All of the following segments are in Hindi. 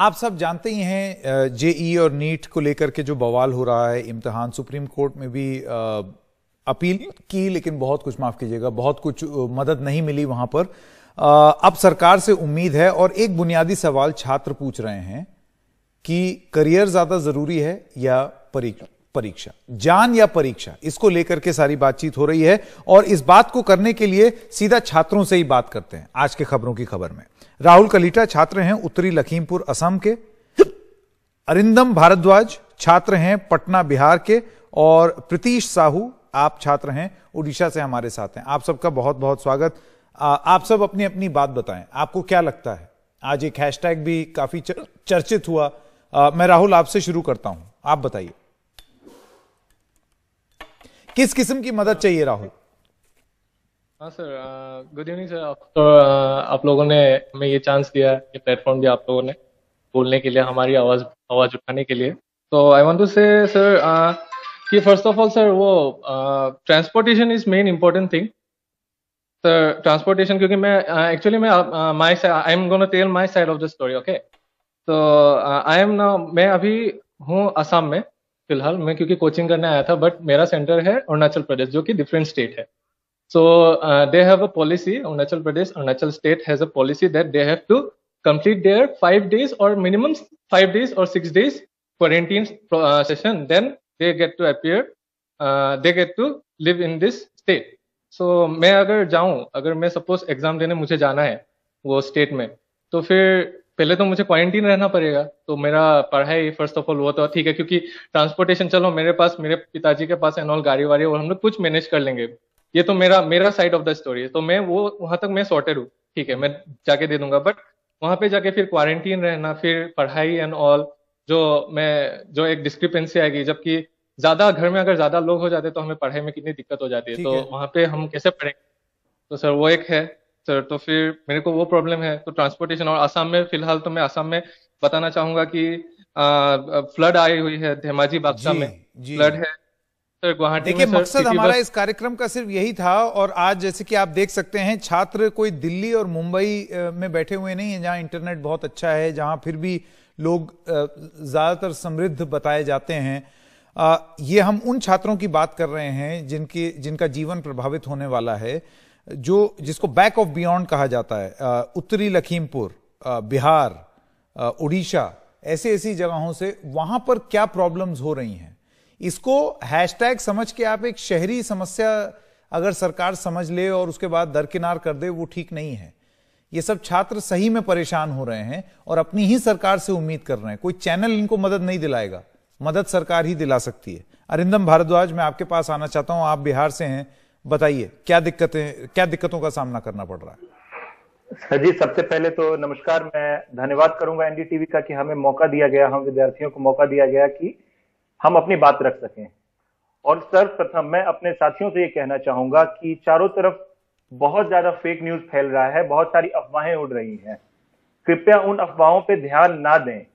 आप सब जानते ही हैं जेई और नीट को लेकर के जो बवाल हो रहा है, इम्तिहान सुप्रीम कोर्ट में भी अपील की, लेकिन बहुत कुछ, माफ कीजिएगा, बहुत कुछ मदद नहीं मिली वहां पर। अब सरकार से उम्मीद है, और एक बुनियादी सवाल छात्र पूछ रहे हैं कि करियर ज्यादा जरूरी है या परीक्षा, जान या परीक्षा, इसको लेकर के सारी बातचीत हो रही है। और इस बात को करने के लिए सीधा छात्रों से ही बात करते हैं आज के खबरों की खबर में। राहुल कलीटा छात्र हैं उत्तरी लखीमपुर असम के, अरिंदम भारद्वाज छात्र हैं पटना बिहार के, और प्रीतीश साहू आप छात्र हैं उड़ीसा से हमारे साथ हैं। आप सबका बहुत बहुत स्वागत। आप सब अपनी अपनी बात बताएं, आपको क्या लगता है? आज एक हैशटैग भी काफी चर्चित हुआ। मैं राहुल आपसे शुरू करता हूं, आप बताइए किस किस्म की मदद चाहिए राहुल? हाँ सर, गुड इवनिंग सर। आप लोगों ने हमें ये चांस दिया, ये प्लेटफॉर्म दिया आप लोगों ने बोलने के लिए, हमारी आवाज उठाने के लिए। तो I want to say sir कि फर्स्ट ऑफ ऑल सर, वो transportation is main important thing sir. Transportation, क्योंकि मैं एक्चुअली मैं I am gonna tell my side of the story. Okay, तो आई एम नाउ, मैं अभी हूँ असम में फिलहाल। मैं क्योंकि कोचिंग करने आया था, बट मेरा सेंटर है अरुणाचल प्रदेश, जो कि डिफरेंट स्टेट है। So they have a policy, Arunachal state has a policy that they have to complete their 5 days or minimum 5 days or 6 days quarantine session. Then they get to appear, they get to live in this state. So मैं अगर जाऊं, अगर मैं सपोज एग्जाम देने मुझे जाना है वो स्टेट में, तो फिर पहले तो मुझे क्वारंटीन रहना पड़ेगा। तो मेरा पढ़ाई फर्स्ट ऑफ ऑल वो तो ठीक है, क्योंकि ट्रांसपोर्टेशन चलो मेरे पास, मेरे पिताजी के पास एंड ऑल गाड़ी वाड़ी, और हम लोग कुछ मैनेज कर लेंगे। ये तो मेरा साइड ऑफ द स्टोरी है। तो मैं वो वहां तक मैं सॉर्टेड हूँ, ठीक है, मैं जाके दे दूंगा। बट वहां पे जाके फिर क्वारंटीन रहना, फिर पढ़ाई एंड ऑल, जो एक डिस्क्रिपेंसी आएगी। जबकि ज्यादा घर में अगर ज्यादा लोग हो जाते तो हमें पढ़ाई में कितनी दिक्कत हो जाती है। तो वहां पे हम कैसे पढ़ेंगे? तो सर वो एक है सर। तो फिर मेरे को वो प्रॉब्लम है। तो ट्रांसपोर्टेशन, और असम में फिलहाल तो मैं असम में बताना चाहूंगा कि फ्लड आई हुई है, धेमाजी बाक्सा में फ्लड है। देखिए, मकसद हमारा इस कार्यक्रम का सिर्फ यही था। और आज जैसे कि आप देख सकते हैं, छात्र कोई दिल्ली और मुंबई में बैठे हुए नहीं है जहां इंटरनेट बहुत अच्छा है, जहां फिर भी लोग ज्यादातर समृद्ध बताए जाते हैं। ये हम उन छात्रों की बात कर रहे हैं जिनका जीवन प्रभावित होने वाला है, जिसको बैक ऑफ बियॉन्ड कहा जाता है। उत्तरी लखीमपुर, बिहार, उड़ीसा, ऐसी जगहों से, वहां पर क्या प्रॉब्लम्स हो रही हैं, इसको हैशटैग समझ के आप एक शहरी समस्या अगर सरकार समझ ले और उसके बाद दरकिनार कर दे, वो ठीक नहीं है। ये सब छात्र सही में परेशान हो रहे हैं और अपनी ही सरकार से उम्मीद कर रहे हैं। कोई चैनल इनको मदद नहीं दिलाएगा, मदद सरकार ही दिला सकती है। अरिंदम भारद्वाज, मैं आपके पास आना चाहता हूं, आप बिहार से हैं, बताइए क्या दिक्कतों का सामना करना पड़ रहा है? सर जी, सबसे पहले तो नमस्कार। मैं धन्यवाद करूंगा एनडीटीवी का कि हमें मौका दिया गया, हम विद्यार्थियों को मौका दिया गया कि हम अपनी बात रख सकें। और सर्वप्रथम मैं अपने साथियों से ये कहना चाहूंगा कि चारों तरफ बहुत ज्यादा फेक न्यूज फैल रहा है, बहुत सारी अफवाहें उड़ रही हैं। कृपया उन अफवाहों पे ध्यान ना दें।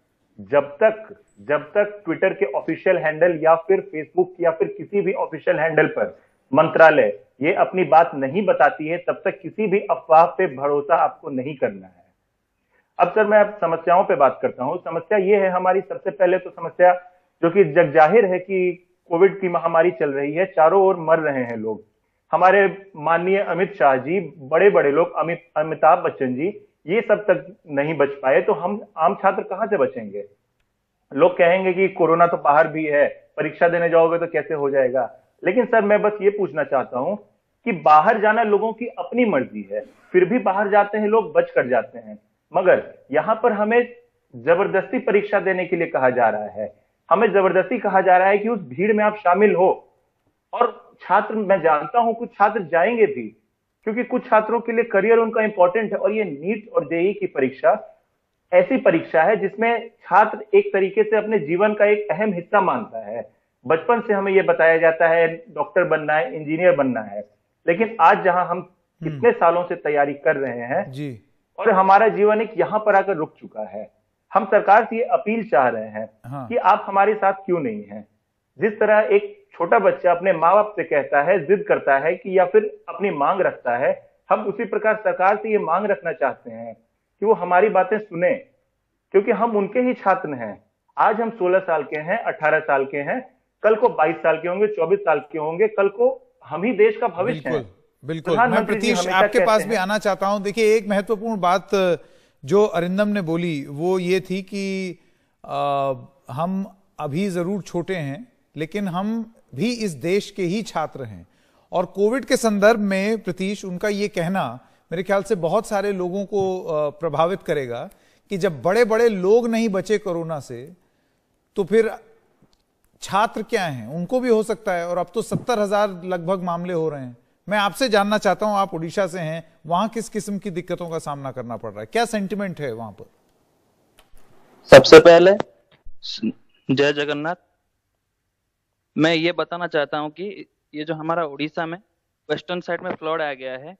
जब तक ट्विटर के ऑफिशियल हैंडल या फिर फेसबुक या फिर किसी भी ऑफिशियल हैंडल पर मंत्रालय ये अपनी बात नहीं बताती है, तब तक किसी भी अफवाह पे भरोसा आपको नहीं करना है। अब सर, मैं अब समस्याओं पे बात करता हूं। समस्या ये है हमारी, सबसे पहले तो समस्या जो कि जग जाहिर है कि कोविड की महामारी चल रही है, चारों ओर मर रहे हैं लोग। हमारे माननीय अमित शाह जी, बड़े बड़े लोग, अमिताभ बच्चन जी, ये सब तक नहीं बच पाए, तो हम आम छात्र कहां से बचेंगे? लोग कहेंगे कि कोरोना तो बाहर भी है, परीक्षा देने जाओगे तो कैसे हो जाएगा। लेकिन सर, मैं बस ये पूछना चाहता हूं कि बाहर जाना लोगों की अपनी मर्जी है, फिर भी बाहर जाते हैं लोग, बच कर जाते हैं। मगर यहां पर हमें जबरदस्ती परीक्षा देने के लिए कहा जा रहा है, हमें जबरदस्ती कहा जा रहा है कि उस भीड़ में आप शामिल हो। और छात्र, मैं जानता हूं कुछ छात्र जाएंगे भी, क्योंकि कुछ छात्रों के लिए करियर उनका इंपॉर्टेंट है। और ये नीट और जेईई की परीक्षा ऐसी परीक्षा है जिसमें छात्र एक तरीके से अपने जीवन का एक अहम हिस्सा मानता है। बचपन से हमें यह बताया जाता है डॉक्टर बनना है, इंजीनियर बनना है। लेकिन आज जहां हम कितने सालों से तैयारी कर रहे हैं जी, और हमारा जीवन एक यहां पर आकर रुक चुका है, हम सरकार से ये अपील चाह रहे हैं कि आप हमारे साथ क्यों नहीं हैं। जिस तरह एक छोटा बच्चा अपने माँ बाप से कहता है, जिद करता है कि या फिर अपनी मांग रखता है, हम उसी प्रकार सरकार से ये मांग रखना चाहते हैं कि वो हमारी बातें सुने। क्योंकि हम उनके ही छात्र हैं। आज हम 16 साल के हैं, 18 साल के हैं, कल को 22 साल के होंगे, 24 साल के होंगे, कल को हम ही देश का भविष्य है। बिल्कुल, मैं प्रतीश आपके पास भी आना चाहता हूं। देखिए, एक महत्वपूर्ण बात जो अरिंदम ने बोली वो ये थी कि हम अभी जरूर छोटे हैं, लेकिन हम भी इस देश के ही छात्र हैं। और कोविड के संदर्भ में प्रतीश, उनका ये कहना मेरे ख्याल से बहुत सारे लोगों को प्रभावित करेगा कि जब बड़े बड़े लोग नहीं बचे कोरोना से, तो फिर छात्र क्या हैं, उनको भी हो सकता है। और अब तो 70,000 लगभग मामले हो रहे हैं। मैं आपसे जानना चाहता हूं, आप उड़ीसा से हैं, वहां किस किस्म की दिक्कतों का सामना करना पड़ रहा है, क्या सेंटिमेंट है वहां पर? सबसे पहले जय जगन्नाथ। मैं ये बताना चाहता हूं कि ये जो हमारा उड़ीसा में वेस्टर्न साइड में फ्लड आ गया है,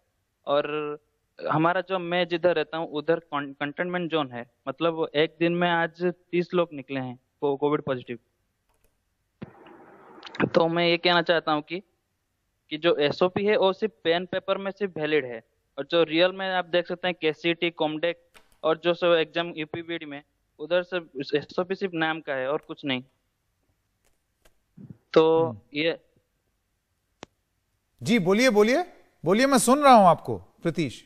और हमारा जो मैं जिधर रहता हूँ उधर कंटेनमेंट जोन है। मतलब एक दिन में आज 30 लोग निकले हैं कोविड पॉजिटिव। तो मैं ये कहना चाहता हूँ कि जो एसओपी है वो सिर्फ पेन पेपर में सिर्फ वैलिड है, और जो रियल में आप देख सकते हैं केसीटी, कॉमडेक और जो सब एग्जाम यूपीबीडी में, उधर से एसओपी सिर्फ नाम का है और कुछ नहीं। तो ये जी बोलिए बोलिए बोलिए, मैं सुन रहा हूं आपको प्रतीश।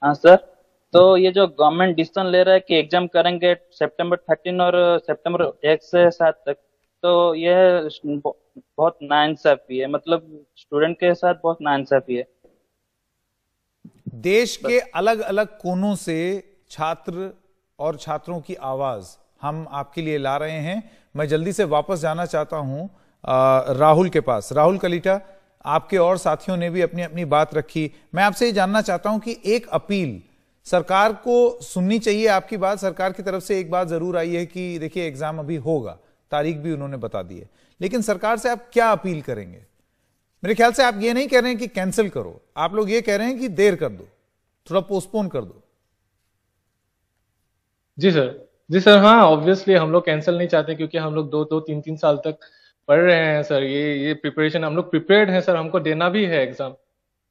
हाँ सर, तो ये जो गवर्नमेंट डिसीजन ले रहा है कि एग्जाम करेंगे सितंबर 13 और सितंबर 1 से 7 तक, तो यह बहुत नाइंसाफी है। मतलब स्टूडेंट के साथ बहुत नाइंसाफी है। देश के अलग अलग कोनों से छात्र और छात्रों की आवाज हम आपके लिए ला रहे हैं। मैं जल्दी से वापस जाना चाहता हूं राहुल के पास। राहुल कलीटा, आपके और साथियों ने भी अपनी अपनी बात रखी। मैं आपसे ये जानना चाहता हूं कि एक अपील सरकार को सुननी चाहिए आपकी बात। सरकार की तरफ से एक बात जरूर आई है कि देखिए एग्जाम अभी होगा, तारीख भी उन्होंने बता दी है, लेकिन सरकार से आप क्या अपील करेंगे? मेरे ख्याल से आप ये नहीं कह रहे हैं कि कैंसिल करो, आप लोग ये कह रहे हैं कि देर कर दो, थोड़ा पोस्टपोन कर दो। जी सर, हाँ, ऑब्वियसली हम लोग कैंसिल नहीं चाहते, क्योंकि हम लोग 2-3 साल तक पढ़ रहे हैं सर। ये प्रिपरेशन हम लोग प्रिपेयर्ड हैं सर, हमको देना भी है एग्जाम।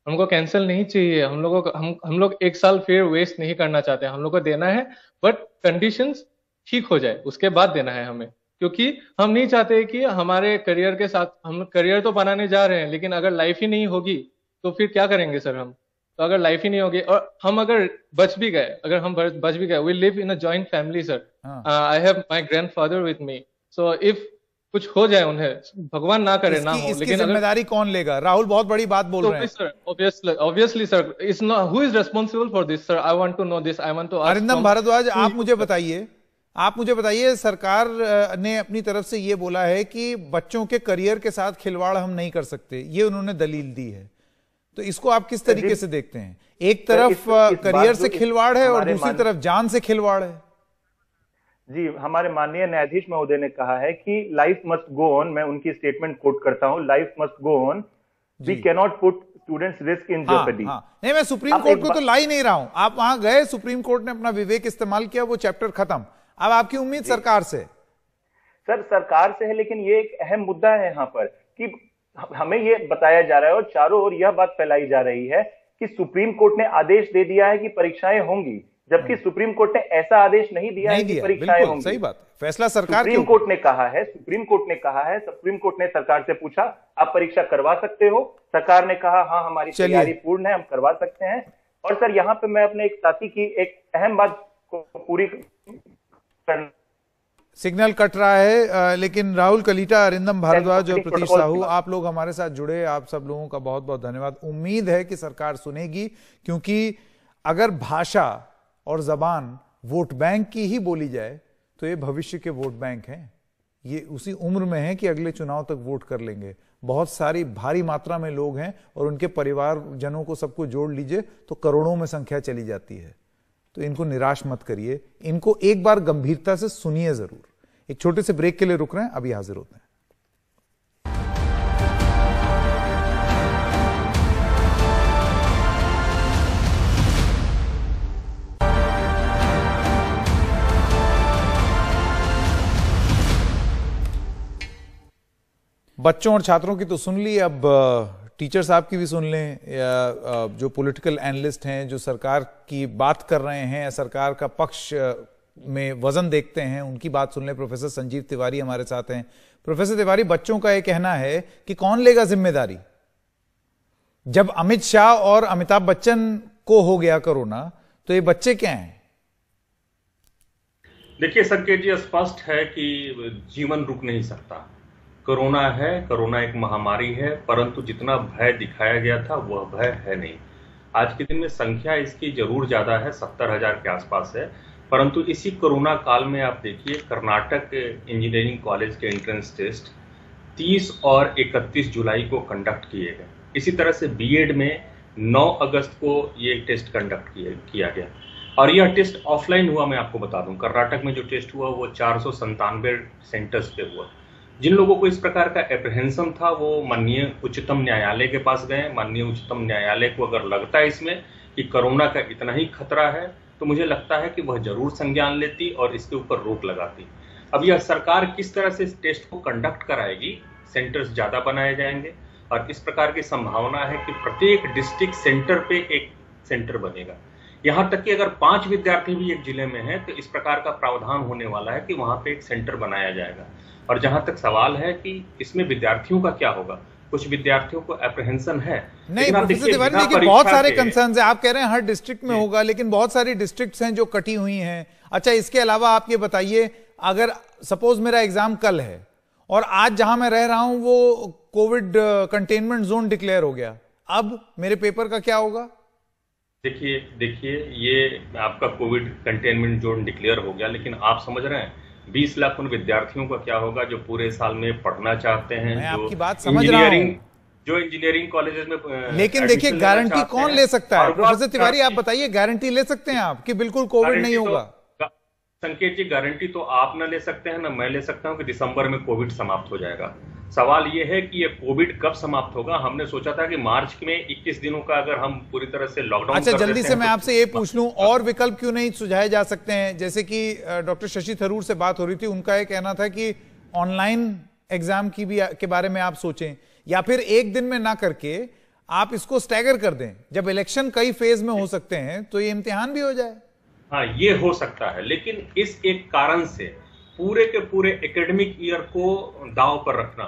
हमको कैंसिल नहीं चाहिए। हम लोग एक साल फिर वेस्ट नहीं करना चाहते। हम लोग को देना है, बट कंडीशंस ठीक हो जाए उसके बाद देना है हमें, क्योंकि हम नहीं चाहते कि हमारे करियर के साथ, हम करियर तो बनाने जा रहे हैं, लेकिन अगर लाइफ ही नहीं होगी तो फिर क्या करेंगे सर हम? तो अगर लाइफ ही नहीं होगी, और हम अगर बच भी गए, we live in a joint family sir. I have my grandfather with me, so if कुछ हो जाए उन्हें, भगवान ना करे, ना हो, लेकिन जिम्मेदारी कौन लेगा? राहुल बहुत बड़ी बात बोल रहे हैं सर। Obviously sir, it's not, who is responsible for this sir? I want to know this. I want to ask Arindam Bhardwaj, आप मुझे बताइए, सरकार ने अपनी तरफ से ये बोला है कि बच्चों के करियर के साथ खिलवाड़ हम नहीं कर सकते, ये उन्होंने दलील दी है। तो इसको आप किस तरीके से देखते हैं? एक तरफ करियर से खिलवाड़ है और दूसरी तरफ जान से खिलवाड़ है। जी, हमारे माननीय न्यायाधीश महोदय ने कहा है कि लाइफ मस्ट गो ऑन। मैं उनकी स्टेटमेंट कोट करता हूं, life must go on, we can not put students risk in jeopardy. नहीं, मैं सुप्रीम कोर्ट को तो ला ही नहीं रहा हूं। आप वहां गए, सुप्रीम कोर्ट ने अपना विवेक इस्तेमाल किया, वो चैप्टर खत्म। अब आपकी उम्मीद सरकार से? सर, सरकार से है, लेकिन ये एक अहम मुद्दा है यहाँ पर कि हमें ये बताया जा रहा है और चारों ओर यह बात फैलाई जा रही है कि सुप्रीम कोर्ट ने आदेश दे दिया है कि परीक्षाएं होंगी, जबकि सुप्रीम कोर्ट ने ऐसा आदेश नहीं दिया है कि परीक्षाएं होंगी। सही बात, फैसला सरकार सुप्रीम कोर्ट ने कहा है, सुप्रीम कोर्ट ने सरकार से पूछा आप परीक्षा करवा सकते हो? सरकार ने कहा हाँ, हमारी तैयारी पूर्ण है, हम करवा सकते हैं। और सर, यहाँ पे मैं अपने एक साथी की एक अहम बात को पूरी सिग्नल कट रहा है, लेकिन राहुल कलीटा, अरिंदम भारद्वाज और प्रतीश साहू, आप लोग हमारे साथ जुड़े, आप सब लोगों का बहुत बहुत धन्यवाद। उम्मीद है कि सरकार सुनेगी, क्योंकि अगर भाषा और जबान वोट बैंक की ही बोली जाए तो ये भविष्य के वोट बैंक हैं। ये उसी उम्र में है कि अगले चुनाव तक वोट कर लेंगे। बहुत सारी भारी मात्रा में लोग हैं और उनके परिवारजनों को सबको जोड़ लीजिए तो करोड़ों में संख्या चली जाती है। तो इनको निराश मत करिए, इनको एक बार गंभीरता से सुनिए जरूर। एक छोटे से ब्रेक के लिए रुक रहे हैं, अभी हाजिर होते हैं। बच्चों और छात्रों की तो सुन ली, अब टीचर साहब की भी सुन लें, या जो पॉलिटिकल एनालिस्ट हैं, जो सरकार की बात कर रहे हैं, सरकार का पक्ष में वजन देखते हैं, उनकी बात सुन लें। प्रोफेसर संजीव तिवारी हमारे साथ हैं। प्रोफेसर तिवारी, बच्चों का यह कहना है कि कौन लेगा जिम्मेदारी? जब अमित शाह और अमिताभ बच्चन को हो गया कोरोना, तो ये बच्चे क्या हैं? देखिए संकेत जी, स्पष्ट है कि जीवन रुक नहीं सकता। कोरोना है, कोरोना एक महामारी है, परंतु जितना भय दिखाया गया था वह भय है नहीं। आज के दिन में संख्या इसकी जरूर ज्यादा है, 70,000 के आसपास है, परंतु इसी कोरोना काल में आप देखिए कर्नाटक इंजीनियरिंग कॉलेज के एंट्रेंस टेस्ट 30 और 31 जुलाई को कंडक्ट किए गए। इसी तरह से बीएड में 9 अगस्त को ये टेस्ट कंडक्ट किया गया और यह टेस्ट ऑफलाइन हुआ। मैं आपको बता दूं, कर्नाटक में जो टेस्ट हुआ वो 497 सेंटर्स पे हुआ। जिन लोगों को इस प्रकार का एप्रीहेंशन था वो माननीय उच्चतम न्यायालय के पास गए। माननीय उच्चतम न्यायालय को अगर लगता है इसमें कि कोरोना का इतना ही खतरा है, तो मुझे लगता है कि वह जरूर संज्ञान लेती और इसके ऊपर रोक लगाती। अब यह सरकार किस तरह से इस टेस्ट को कंडक्ट कराएगी, सेंटर्स ज्यादा बनाए जाएंगे और इस प्रकार की संभावना है कि प्रत्येक डिस्ट्रिक्ट सेंटर पे एक सेंटर बनेगा। यहां तक कि अगर 5 विद्यार्थी भी एक जिले में हैं तो इस प्रकार का प्रावधान होने वाला है कि वहां पे एक सेंटर बनाया जाएगा। और जहां तक सवाल है कि इसमें विद्यार्थियों का क्या होगा, कुछ विद्यार्थियों को एप्रीहेंशन है। नहीं प्रोफेसर तिवारी, देखिए बहुत सारे कंसर्न्स हैं। आप कह रहे हैं हर डिस्ट्रिक्ट में होगा, लेकिन बहुत सारी डिस्ट्रिक्ट्स हैं जो कटी हुई हैं। अच्छा, इसके अलावा आप ये बताइए, अगर सपोज मेरा एग्जाम कल है और आज जहां मैं रह रहा हूं वो कोविड कंटेनमेंट जोन डिक्लेयर हो गया, अब मेरे पेपर का क्या होगा? देखिए ये आपका कोविड कंटेनमेंट जोन डिक्लेयर हो गया, लेकिन आप समझ रहे हैं 20 लाख उन विद्यार्थियों का क्या होगा जो पूरे साल में पढ़ना चाहते हैं। मैं आपकी बात समझ रहा हूं, जो इंजीनियरिंग कॉलेजेस में, लेकिन देखिए गारंटी कौन ले सकता है? प्रोफेसर तिवारी आप बताइए, गारंटी ले सकते हैं आप कि बिल्कुल कोविड नहीं होगा? संकेत जी, गारंटी तो आप ना ले सकते हैं ना मैं ले सकता हूं कि दिसंबर में कोविड समाप्त हो जाएगा। सवाल ये है कि ये कोविड कब समाप्त होगा। हमने सोचा था कि मार्च में 21 दिनों का अगर हम पूरी तरह से लॉकडाउन। अच्छा, जल्दी से मैं आपसे ये पूछ लूं, और विकल्प क्यों नहीं सुझाए जा सकते हैं? जैसे कि डॉक्टर शशि थरूर से बात हो रही थी, उनका ये कहना था कि ऑनलाइन एग्जाम की भी के बारे में आप सोचें, या फिर एक दिन में ना करके आप इसको स्टैगर कर दें। जब इलेक्शन कई फेज में हो सकते हैं तो ये इम्तिहान भी हो जाए। हाँ, ये हो सकता है, लेकिन इस एक कारण से पूरे के पूरे एकेडमिक ईयर को दांव पर रखना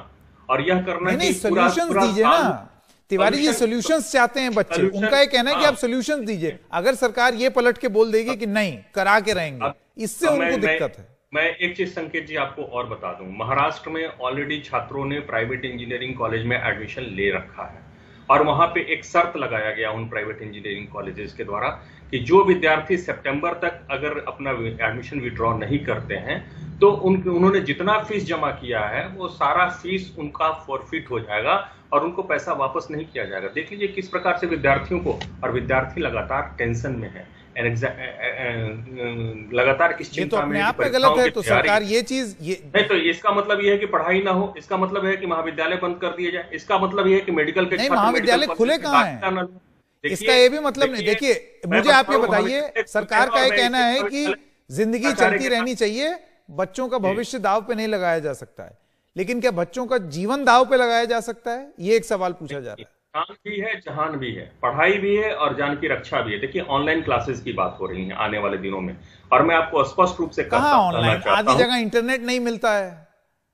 और यह करना नहीं, सॉल्यूशंस दीजिए ना तिवारी जी। सॉल्यूशंस चाहते हैं बच्चे, उनका ये कहना है कि आप सॉल्यूशंस दीजिए। अगर सरकार ये पलट के बोल देगी कि नहीं करा के रहेंगे, इससे उनको दिक्कत है। मैं एक चीज संकेत जी आपको और बता दूं, महाराष्ट्र में ऑलरेडी छात्रों ने प्राइवेट इंजीनियरिंग कॉलेज में एडमिशन ले रखा है और वहां पे एक शर्त लगाया गया उन प्राइवेट इंजीनियरिंग कॉलेजेस के द्वारा कि जो विद्यार्थी सितंबर तक अगर अपना एडमिशन विड्रॉ नहीं करते हैं तो उन्होंने जितना फीस जमा किया है वो सारा फीस उनका फॉरफिट हो जाएगा और उनको पैसा वापस नहीं किया जाएगा। देख लीजिए किस प्रकार से विद्यार्थियों को, और विद्यार्थी लगातार टेंशन में है, लगातार इस चिंता में। आप पे गलत है तो सरकार ये चीज नहीं, तो इसका मतलब ये है कि पढ़ाई ना हो, इसका मतलब है कि महाविद्यालय बंद कर दिए जाए, इसका मतलब ये है कि मेडिकल के महाविद्यालय खुले कहाँ है, इसका ये भी मतलब नहीं। देखिए मुझे आप ये बताइए, सरकार का ये कहना है कि जिंदगी चलती रहनी चाहिए, बच्चों का भविष्य दांव पे नहीं लगाया जा सकता है, लेकिन क्या बच्चों का जीवन दांव पे लगाया जा सकता है? ये एक सवाल पूछा जा रहा है। जान भी है, जहान भी है, पढ़ाई भी है और जान की रक्षा भी है। देखिए ऑनलाइन क्लासेस की बात हो रही है आने वाले दिनों में, और मैं आपको स्पष्ट रूप से कहाँ ऑनलाइन, आधी जगह इंटरनेट नहीं मिलता है।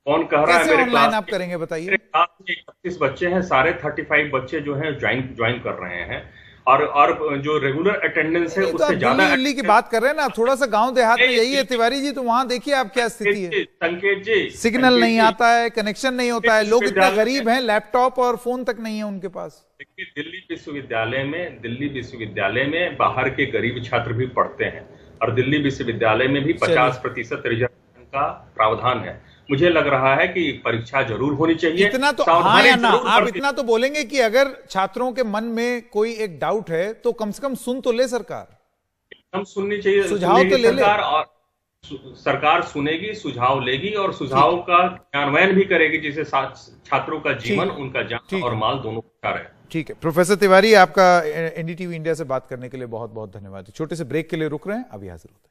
कौन कह रहा है मेरे ऑनलाइन आप करेंगे बताइए? 31 बच्चे हैं, सारे 35 बच्चे जो हैं ज्वाइन कर रहे हैं और जो रेगुलर अटेंडेंस है उससे ज्यादा। दिल्ली की बात कर रहे हैं ना, थोड़ा सा गांव देहात में यही है तिवारी जी, तो वहां देखिए आप क्या स्थिति है। संकेत जी, सिग्नल नहीं आता है, कनेक्शन नहीं होता है, लोग इतना गरीब हैं, लैपटॉप और फोन तक नहीं है उनके पास। दिल्ली विश्वविद्यालय में बाहर के गरीब छात्र भी पढ़ते हैं और दिल्ली विश्वविद्यालय में भी 50% रिजर्वेशन का प्रावधान है। मुझे लग रहा है कि परीक्षा जरूर होनी चाहिए। इतना तो हाँ या ना, आप इतना तो बोलेंगे कि अगर छात्रों के मन में कोई एक डाउट है तो कम से कम सुन तो ले सरकार, हम सुननी चाहिए, सुझाव तो ले सरकार ले। और सरकार सुनेगी, सुझाव लेगी और सुझाव का क्रियान्वयन भी करेगी, जिससे छात्रों का जीवन, उनका जान और माल दोनों बचा रहे। ठीक है प्रोफेसर तिवारी, आपका एनडीटीवी इंडिया से बात करने के लिए बहुत बहुत धन्यवाद। छोटे से ब्रेक के लिए रुक रहे हैं, अभी हाजिर होते हैं।